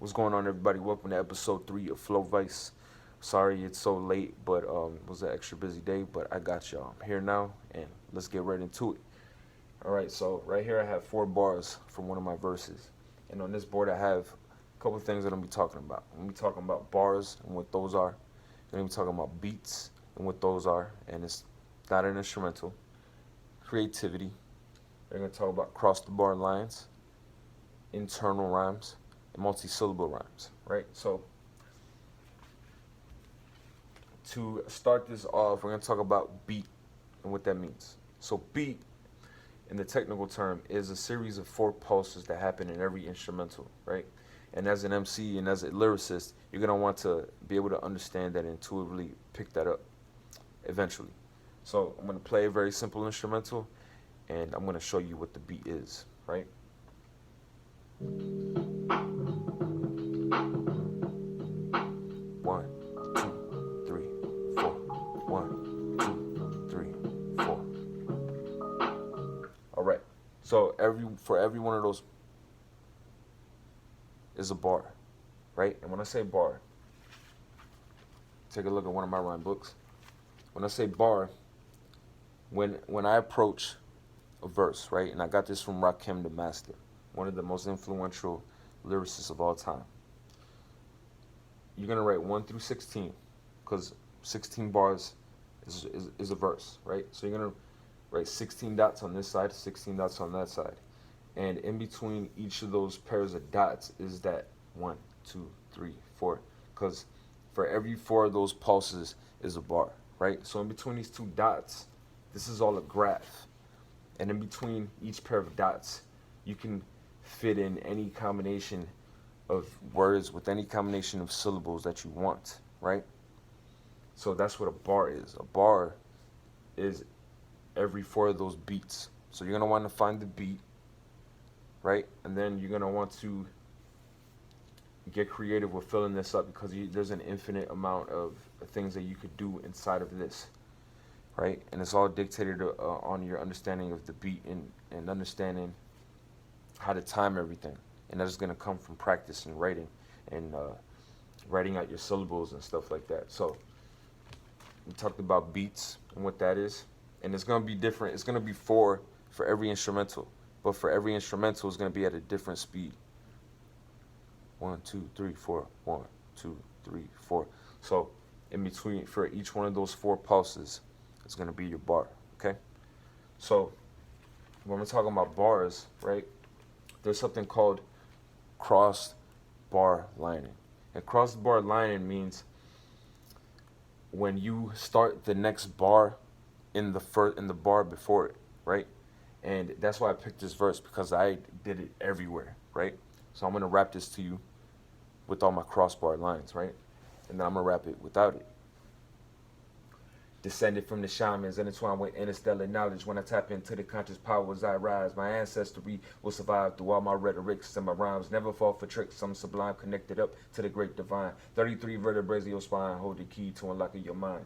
What's going on, everybody? Welcome to episode 3 of Flow Vice. Sorry it's so late, but it was an extra busy day, but I got y'all. I'm here now, and let's get right into it. All right, so right here I have 4 bars from one of my verses. And on this board I have a couple of things that I'm going to be talking about. I'm going to be talking about bars and what those are. I'm going to be talking about beats and what those are, and it's not an instrumental. Creativity. We're going to talk about cross the bar lines, internal rhymes, and multi-syllable rhymes, right? So to start this off, we're going to talk about beat and what that means. So beat, in the technical term, is a series of 4 pulses that happen in every instrumental, right? And as an MC and as a lyricist, you're going to want to be able to understand that and intuitively pick that up eventually. So I'm going to play a very simple instrumental, and I'm going to show you what the beat is, right? One, two, three, four. 1, 2, 3, 4. All right. So for every one of those is a bar, right? And when I say bar, take a look at one of my rhyme books. When I say bar, when I approach a verse, right? And I got this from Rakim the Master, one of the most influential lyricists of all time. You're gonna write 1 through 16, because 16 bars is a verse, right? So you're gonna write 16 dots on this side, 16 dots on that side, and in between each of those pairs of dots is that 1, 2, 3, 4, because for every 4 of those pulses is a bar, right? So in between these 2 dots, this is all a graph, and in between each pair of dots, you can fit in any combination of words with any combination of syllables that you want, right? So that's what a bar is. A bar is every 4 of those beats. So you're going to want to find the beat, right? And then you're going to want to get creative with filling this up, because there's an infinite amount of things that you could do inside of this, right? And it's all dictated on your understanding of the beat and understanding how to time everything. And that is going to come from practice and writing and writing out your syllables and stuff like that. So we talked about beats and what that is. And it's going to be different. It's going to be 4 for every instrumental. But for every instrumental, it's going to be at a different speed. 1, 2, 3, 4. 1, 2, 3, 4. So in between, for each one of those 4 pulses, it's going to be your bar, okay? So when we're talking about bars, right, there's something called cross bar lining. And cross bar lining means when you start the next bar in the bar before it, right? And that's why I picked this verse, because I did it everywhere, right? So I'm gonna rap this to you with all my crossbar lines, right? And then I'm gonna rap it without it. Descended from the shamans, intertwined with interstellar knowledge. When I tap into the conscious powers, I rise. My ancestry will survive through all my rhetorics and my rhymes. Never fall for tricks. I'm sublime, connected up to the great divine. 33 vertebrae of your spine hold the key to unlocking your mind.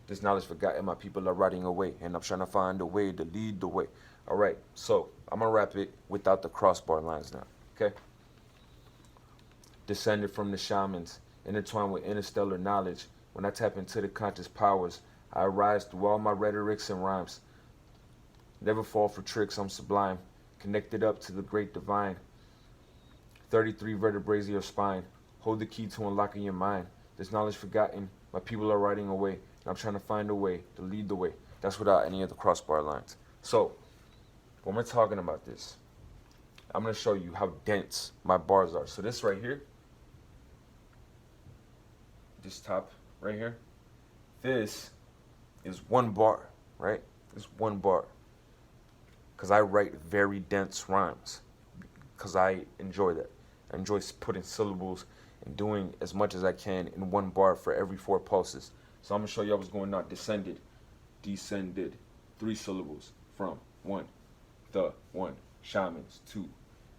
This knowledge forgotten, my people are riding away, and I'm trying to find a way to lead the way. All right, so I'm gonna rap it without the crossbar lines now. Okay. Descended from the shamans, intertwined with interstellar knowledge. When I tap into the conscious powers, I rise through all my rhetorics and rhymes. Never fall for tricks, I'm sublime, connected up to the great divine. 33 vertebrae of your spine hold the key to unlocking your mind. This knowledge forgotten, my people are riding away, and I'm trying to find a way to lead the way. That's without any of the crossbar lines. So when we're talking about this, I'm going to show you how dense my bars are. So this right here, this top right here, this is 1 bar, right? It's 1 bar. Because I write very dense rhymes. Because I enjoy that. I enjoy putting syllables and doing as much as I can in 1 bar for every 4 pulses. So I'm going to show you what's going on. Descended, descended, 3 syllables. From, 1, the, 1, shamans, 2,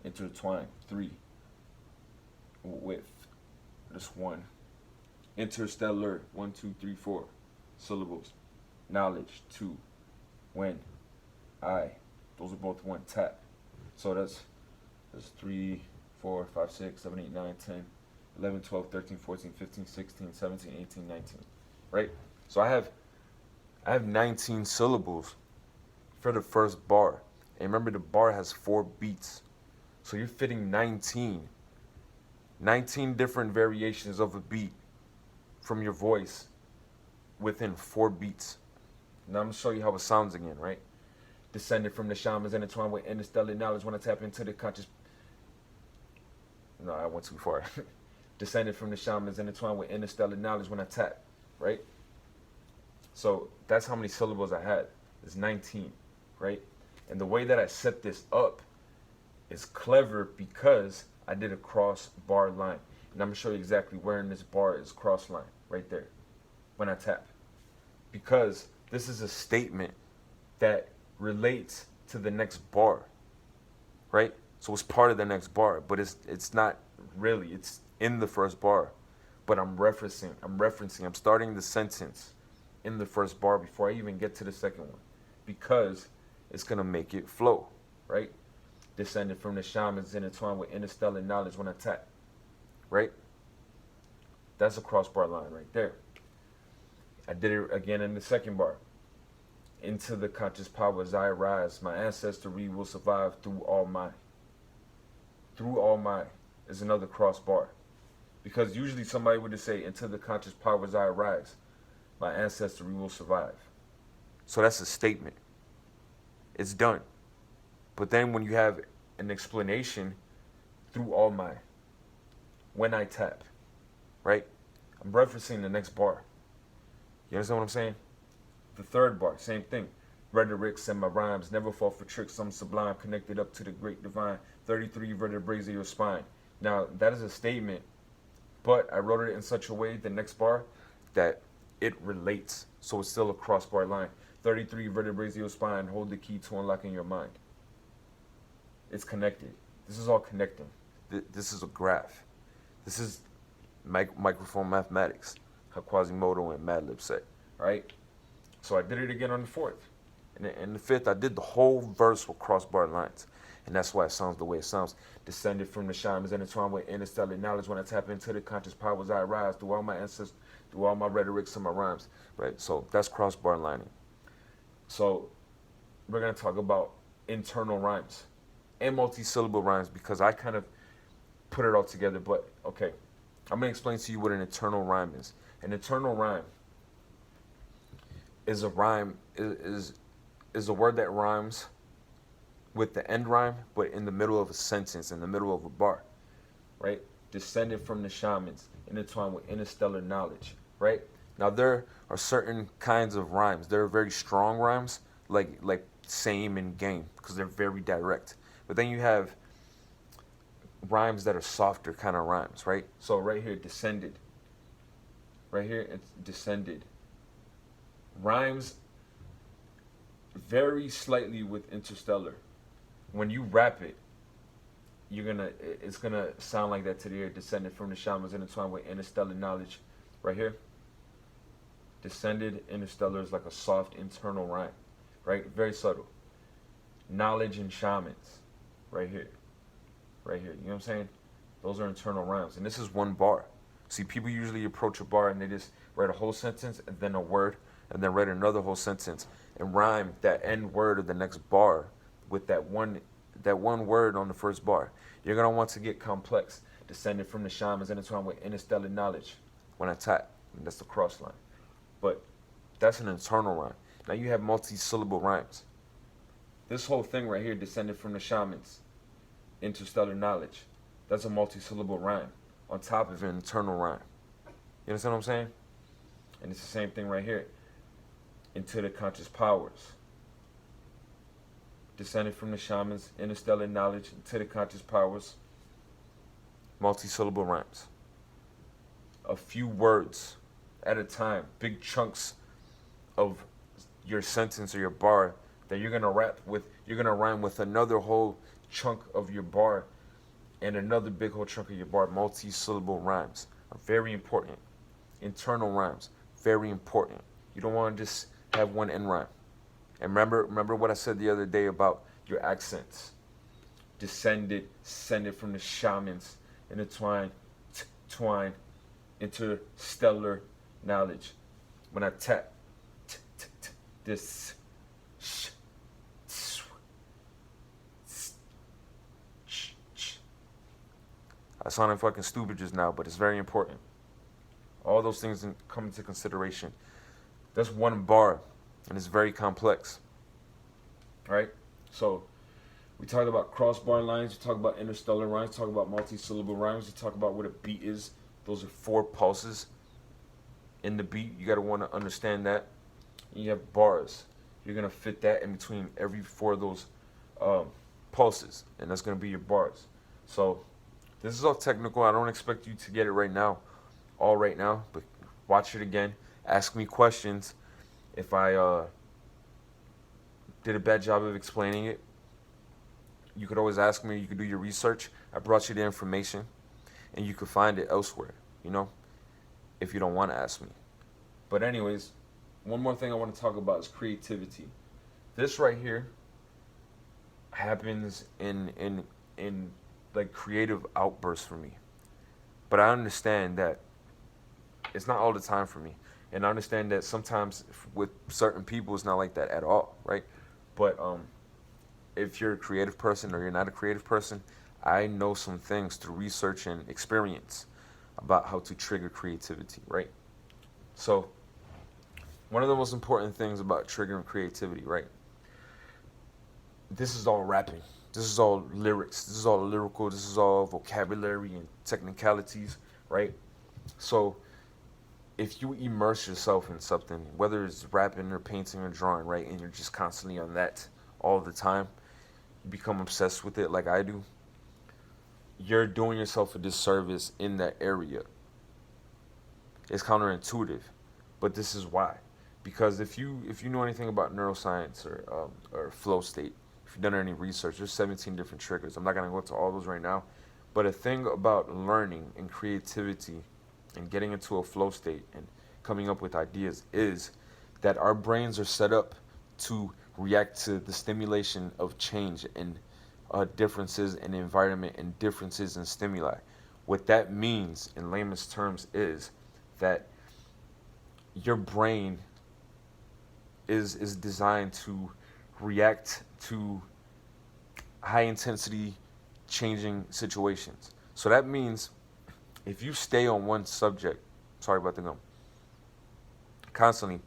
intertwined, 3, with, this 1, interstellar, 1, 2, 3, 4, syllables, knowledge, 2, when, I, those are both 1 tap. So that's 3, 4, 5, 6, 7, 8, 9, 10, 11, 12, 13, 14, 15, 16, 17, 18, 19. Right? So I have 19 syllables for the first bar. And remember, the bar has 4 beats. So you're fitting 19 different variations of a beat from your voice within 4 beats. Now I'm gonna show you how it sounds again, right? Descended from the shamans, intertwined with interstellar knowledge. When I tap into the conscious, no, I went too far. Descended from the shamans, intertwined with interstellar knowledge. When I tap, right? So that's how many syllables I had. It's 19, right? And the way that I set this up is clever because I did a cross bar line. And I'm gonna show you exactly where in this bar is cross line, right there, when I tap. Because this is a statement that relates to the next bar, right? So it's part of the next bar, but it's not really, it's in the first bar. But I'm referencing, I'm starting the sentence in the first bar before I even get to the second one. Because it's gonna make it flow, right? Descended from the shamans, intertwined with interstellar knowledge when I tap, right? That's a crossbar line right there. I did it again in the second bar. Into the conscious power as I arise, my ancestry will survive through all my. Through all my is another crossbar. Because usually somebody would just say, into the conscious power as I arise, my ancestry will survive. So that's a statement. It's done. But then when you have an explanation, through all my, when I tap, right? I'm referencing the next bar. You understand what I'm saying? The third bar, same thing. Rhetorics and my rhymes never fall for tricks. I'm sublime, connected up to the great divine. 33 vertebrae of your spine. Now, that is a statement, but I wrote it in such a way, the next bar, that it relates. So it's still a crossbar line. 33 vertebrae of your spine hold the key to unlocking your mind. It's connected. This is all connecting. This is a graph. This is microphone mathematics, how Quasimodo and Madlib say, right? So I did it again on the fourth. And in the fifth, I did the whole verse with crossbar lines. And that's why it sounds the way it sounds. Descended from the shamans, intertwined with interstellar knowledge. When I tap into the conscious powers, I rise through all my ancestors, through all my rhetorics and my rhymes, right? So that's crossbar lining. So we're going to talk about internal rhymes and multi-syllable rhymes because I kind of put it all together. But, okay, I'm going to explain to you what an internal rhyme is. An internal rhyme is a rhyme, is a word that rhymes with the end rhyme, but in the middle of a sentence, in the middle of a bar, right? Descended from the shamans, intertwined with interstellar knowledge, right? Now, there are certain kinds of rhymes. There are very strong rhymes, like same and game, because they're very direct. But then you have rhymes that are softer kind of rhymes, right? So right here, descended. Right here, it's descended. Rhymes very slightly with interstellar. When you rap it, it's gonna sound like that to the ear. Descended from the shamans, intertwined with interstellar knowledge. Right here, descended, interstellar is like a soft internal rhyme, right? Very subtle. Knowledge and shamans, right here, right here. You know what I'm saying? Those are internal rhymes, and this is one bar. See, people usually approach a bar and they just write a whole sentence and then a word, and then write another whole sentence and rhyme that end word of the next bar with that one word on the first bar. You're gonna want to get complex. Descended from the shamans, intertwined with interstellar knowledge. When I tap, and that's the cross line. But that's an internal rhyme. Now you have multi-syllable rhymes. This whole thing right here, descended from the shamans, interstellar knowledge, that's a multi-syllable rhyme on top of an internal rhyme. You understand what I'm saying? And it's the same thing right here. Into the conscious powers. Descended from the shamans, interstellar knowledge, into the conscious powers. Multi-syllable rhymes. A few words at a time, big chunks of your sentence or your bar that you're gonna rap with. You're gonna rhyme with another whole chunk of your bar and another big whole chunk of your bar. Multi-syllable rhymes are very important. Internal rhymes, very important. You don't want to just have one end rhyme. And remember what I said the other day about your accents. descended from the shamans, intertwined, twine, interstellar knowledge. When I tap this, I sounded fucking stupid just now, but it's very important. All those things come into consideration. That's one bar, and it's very complex. Right? So we talked about crossbar lines, we talk about interstellar rhymes, talk about multi-syllable rhymes, we talk about what a beat is. Those are 4 pulses in the beat. You gotta want to understand that. And you have bars. You're gonna fit that in between every 4 of those pulses, and that's gonna be your bars. So this is all technical. I don't expect you to get it right now, but watch it again. Ask me questions. If I did a bad job of explaining it, you could always ask me. You could do your research. I brought you the information, and you could find it elsewhere, if you don't want to ask me. But anyways, one more thing I want to talk about is creativity. This right here happens in like creative outbursts for me. But I understand that it's not all the time for me. And I understand that sometimes with certain people it's not like that at all, right? But if you're a creative person or you're not a creative person, I know some things through research and experience about how to trigger creativity, right? So one of the most important things about triggering creativity, right? This is all rapping. This is all lyrics. This is all lyrical. This is all vocabulary and technicalities, right? So if you immerse yourself in something, whether it's rapping or painting or drawing, right, and you're just constantly on that all the time, you become obsessed with it like I do, you're doing yourself a disservice in that area. It's counterintuitive, but this is why. Because if you know anything about neuroscience or flow state, if you've done any research, there's 17 different triggers. I'm not gonna go into all those right now, but a thing about learning and creativity and getting into a flow state and coming up with ideas is that our brains are set up to react to the stimulation of change and differences in environment and differences in stimuli. What that means in layman's terms is that your brain is designed to react to high intensity changing situations. So that means if you stay on one subject, sorry about the gum, constantly,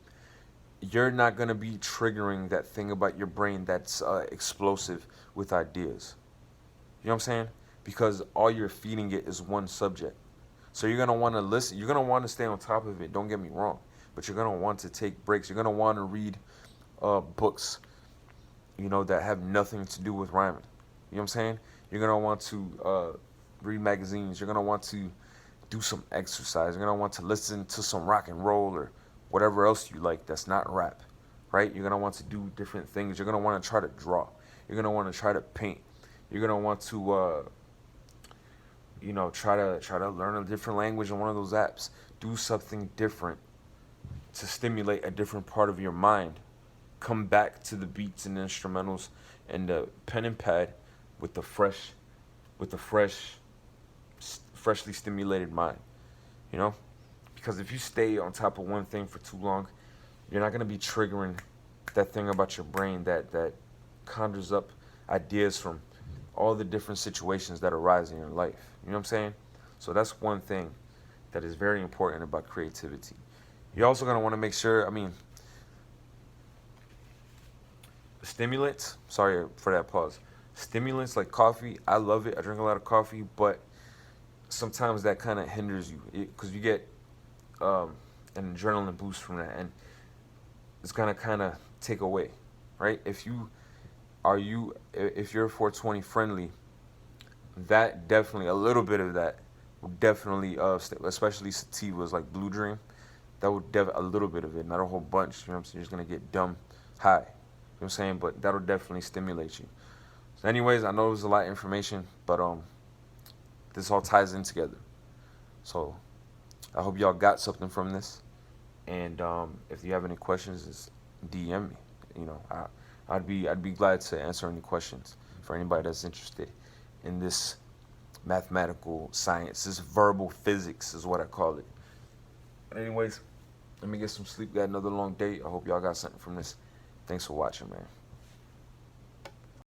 you're not going to be triggering that thing about your brain that's explosive with ideas. You know what I'm saying? Because all you're feeding it is one subject. So you're going to want to listen. You're going to want to stay on top of it. Don't get me wrong. But you're going to want to take breaks. You're going to want to read books, that have nothing to do with rhyming. You know what I'm saying? You're going to want to read magazines. You're going to want to do some exercise. You're going to want to listen to some rock and roll or whatever else you like that's not rap, right? You're going to want to do different things. You're going to want to try to draw. You're going to want to try to paint. You're going to want to, try to learn a different language on one of those apps. Do something different to stimulate a different part of your mind. Come back to the beats and instrumentals and the pen and pad with the freshly stimulated mind, because if you stay on top of one thing for too long, you're not going to be triggering that thing about your brain that conjures up ideas from all the different situations that arise in your life. You know what I'm saying? So that's one thing that is very important about creativity. You're also going to want to make sure, stimulants, sorry for that pause. Stimulants like coffee, I love it. I drink a lot of coffee, but sometimes that kind of hinders you because you get an adrenaline boost from that, and it's gonna kind of take away, right? If you're 420 friendly, that definitely, a little bit of that will definitely especially sativas like Blue Dream, that would a little bit of it, not a whole bunch. You know what I'm saying? You're just gonna get dumb high. You know what I'm saying? But that'll definitely stimulate you. So anyways, I know it was a lot of information, but this all ties in together. So I hope y'all got something from this. And if you have any questions, just DM me. I'd be glad to answer any questions for anybody that's interested. in this mathematical science. This verbal physics is what I call it. But anyways, let me get some sleep. Got another long day. I hope y'all got something from this. Thanks for watching, man.